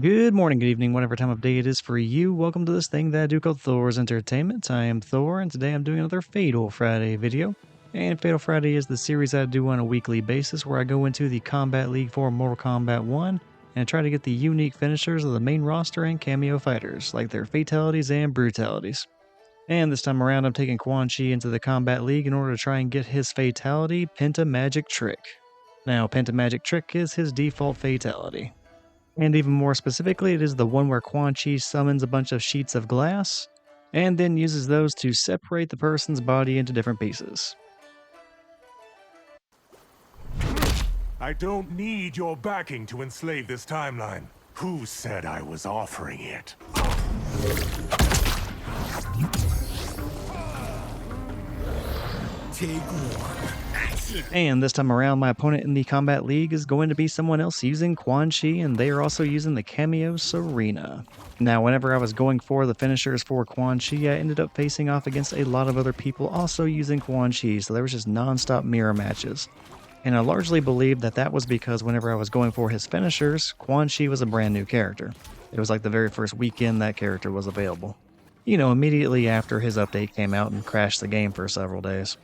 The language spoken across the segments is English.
Good morning, good evening, whatever time of day it is for you. Welcome to this thing that I do called Thor's Entertainment. I am Thor, and today I'm doing another Fatal Friday video. And Fatal Friday is the series I do on a weekly basis where I go into the Kombat League for Mortal Kombat 1 and try to get the unique finishers of the main roster and cameo fighters, like their Fatalities and Brutalities. And this time around, I'm taking Quan Chi into the Kombat League in order to try and get his Fatality, Pentamagic Trick. Now, Pentamagic Trick is his default Fatality. And even more specifically, it is the one where Quan Chi summons a bunch of sheets of glass, and then uses those to separate the person's body into different pieces. I don't need your backing to enslave this timeline. Who said I was offering it? Take one. Action. And this time around, my opponent in the Kombat League is going to be someone else using Quan Chi, and they are also using the kameo Sareena. Now, whenever I was going for the finishers for Quan Chi, I ended up facing off against a lot of other people also using Quan Chi, so there was just non-stop mirror matches. And I largely believed that that was because whenever I was going for his finishers, Quan Chi was a brand new character. It was like the very first weekend that character was available. You know, immediately after his update came out and crashed the game for several days.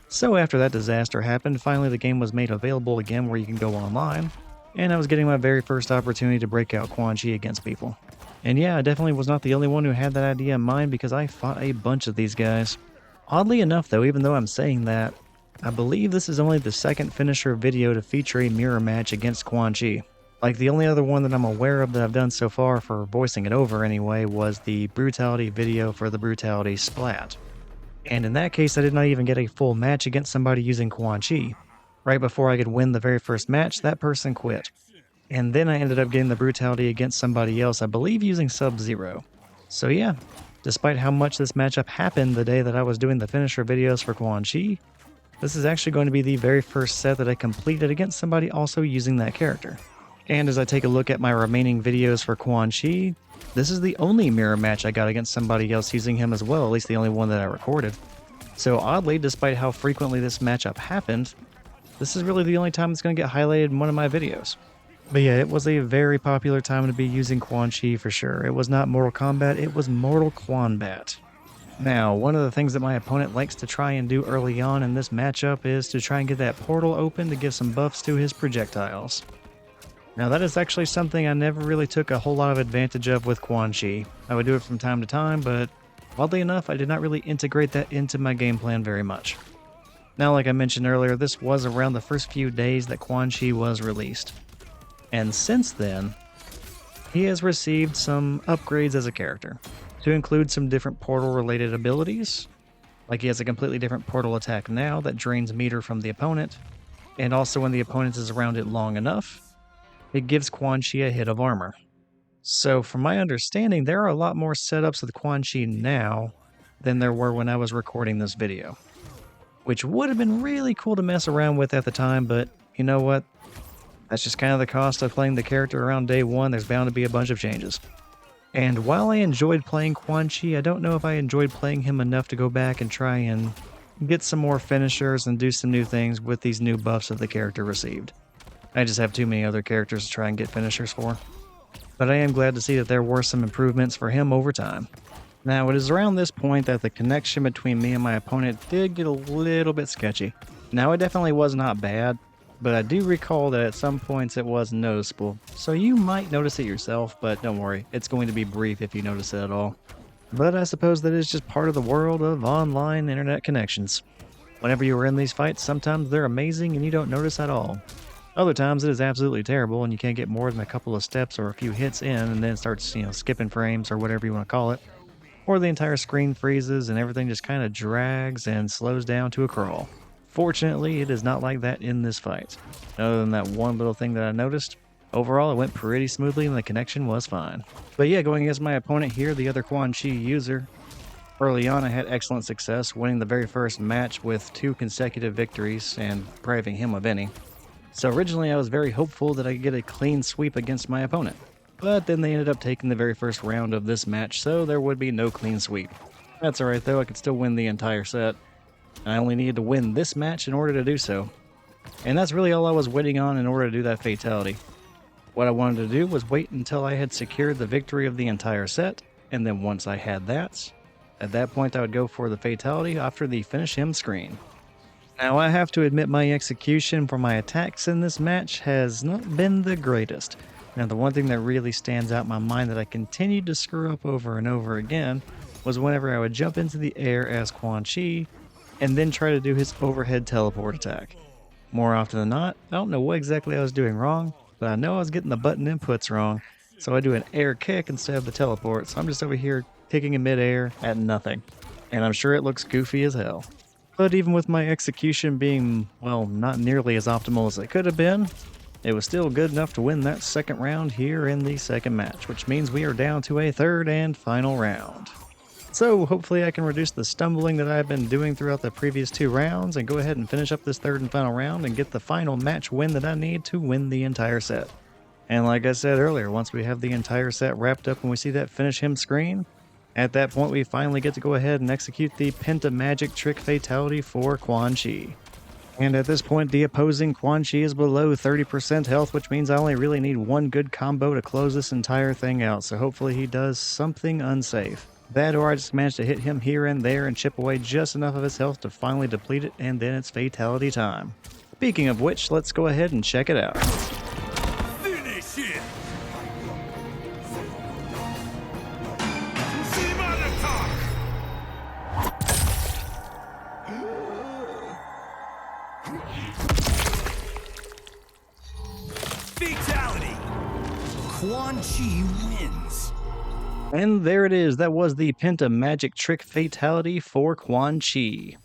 So after that disaster happened, finally the game was made available again where you can go online, and I was getting my very first opportunity to break out Quan Chi against people. And yeah, I definitely was not the only one who had that idea in mind because I fought a bunch of these guys. Oddly enough though, even though I'm saying that, I believe this is only the second finisher video to feature a mirror match against Quan Chi. Like the only other one that I'm aware of that I've done so far for voicing it over anyway was the Brutality video for the Brutality Splat. And in that case, I did not even get a full match against somebody using Quan Chi. Right before I could win the very first match, that person quit. And then I ended up getting the Brutality against somebody else, I believe using Sub-Zero. So yeah, despite how much this matchup happened the day that I was doing the finisher videos for Quan Chi, this is actually going to be the very first set that I completed against somebody also using that character. And as I take a look at my remaining videos for Quan Chi, this is the only mirror match I got against somebody else using him as well, at least the only one that I recorded. So oddly, despite how frequently this matchup happened, this is really the only time it's going to get highlighted in one of my videos. But yeah, it was a very popular time to be using Quan Chi for sure. It was not Mortal Kombat, it was Mortal Kombat. Now, one of the things that my opponent likes to try and do early on in this matchup is to try and get that portal open to give some buffs to his projectiles. Now that is actually something I never really took a whole lot of advantage of with Quan Chi. I would do it from time to time, but oddly enough, I did not really integrate that into my game plan very much. Now, like I mentioned earlier, this was around the first few days that Quan Chi was released. And since then, he has received some upgrades as a character, to include some different portal-related abilities. Like he has a completely different portal attack now that drains meter from the opponent, and also when the opponent is around it long enough, it gives Quan Chi a hit of armor. So from my understanding, there are a lot more setups with Quan Chi now than there were when I was recording this video. Which would have been really cool to mess around with at the time, but you know what? That's just kind of the cost of playing the character around day one. There's bound to be a bunch of changes. And while I enjoyed playing Quan Chi, I don't know if I enjoyed playing him enough to go back and try and get some more finishers and do some new things with these new buffs that the character received. I just have too many other characters to try and get finishers for. But I am glad to see that there were some improvements for him over time. Now, it is around this point that the connection between me and my opponent did get a little bit sketchy. Now, it definitely was not bad, but I do recall that at some points it was noticeable. So you might notice it yourself, but don't worry, it's going to be brief if you notice it at all. But I suppose that is just part of the world of online internet connections. Whenever you are in these fights, sometimes they're amazing and you don't notice at all. Other times it is absolutely terrible and you can't get more than a couple of steps or a few hits in and then it starts, skipping frames or whatever you want to call it. Or the entire screen freezes and everything just kind of drags and slows down to a crawl. Fortunately, it is not like that in this fight. Other than that one little thing that I noticed, overall it went pretty smoothly and the connection was fine. But yeah, going against my opponent here, the other Quan Chi user, early on I had excellent success winning the very first match with 2 consecutive victories and depriving him of any. So originally I was very hopeful that I could get a clean sweep against my opponent, but then they ended up taking the very first round of this match, so there would be no clean sweep. That's alright though, I could still win the entire set. I only needed to win this match in order to do so. And that's really all I was waiting on in order to do that fatality. What I wanted to do was wait until I had secured the victory of the entire set, and then once I had that, at that point I would go for the fatality after the finish him screen. Now I have to admit my execution for my attacks in this match has not been the greatest. Now the one thing that really stands out in my mind that I continued to screw up over and over again was whenever I would jump into the air as Quan Chi and then try to do his overhead teleport attack. More often than not, I don't know what exactly I was doing wrong, but I know I was getting the button inputs wrong, so I do an air kick instead of the teleport, so I'm just over here kicking in midair at nothing. And I'm sure it looks goofy as hell. But even with my execution being, well, not nearly as optimal as it could have been, it was still good enough to win that second round here in the second match, which means we are down to a third and final round. So hopefully I can reduce the stumbling that I've been doing throughout the previous 2 rounds and go ahead and finish up this third and final round and get the final match win that I need to win the entire set. And like I said earlier, once we have the entire set wrapped up and we see that finish him screen, at that point we finally get to go ahead and execute the Pentamagic Trick Fatality for Quan Chi. And at this point the opposing Quan Chi is below 30% health, which means I only really need one good combo to close this entire thing out, so hopefully he does something unsafe. That or I just managed to hit him here and there and chip away just enough of his health to finally deplete it, and then it's fatality time. Speaking of which, let's go ahead and check it out. Finish it! Fatality! Quan Chi wins. And there it is, that was the Pentamagic Trick Fatality for Quan Chi.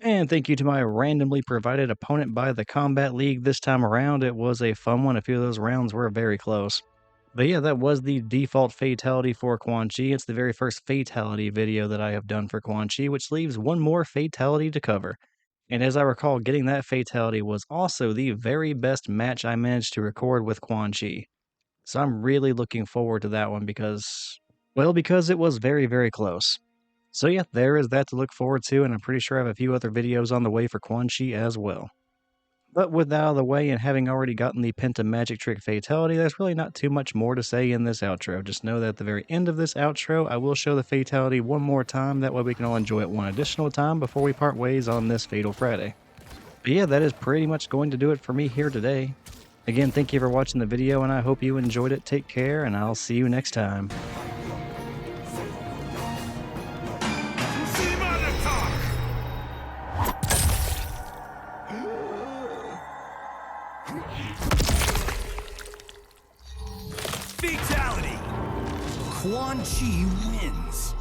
And thank you to my randomly provided opponent by the Kombat League this time around. It was a fun one. A few of those rounds were very close. But yeah, that was the default fatality for Quan Chi. It's the very first fatality video that I have done for Quan Chi, which leaves one more fatality to cover. And as I recall, getting that fatality was also the very best match I managed to record with Quan Chi. So I'm really looking forward to that one because it was very, very close. So yeah, there is that to look forward to, and I'm pretty sure I have a few other videos on the way for Quan Chi as well. But with that out of the way and having already gotten the Pentamagic Trick Fatality, there's really not too much more to say in this outro. Just know that at the very end of this outro, I will show the Fatality one more time, that way we can all enjoy it one additional time before we part ways on this Fatal Friday. But yeah, that is pretty much going to do it for me here today. Again, thank you for watching the video, and I hope you enjoyed it. Take care, and I'll see you next time. Fatality! Quan Chi wins.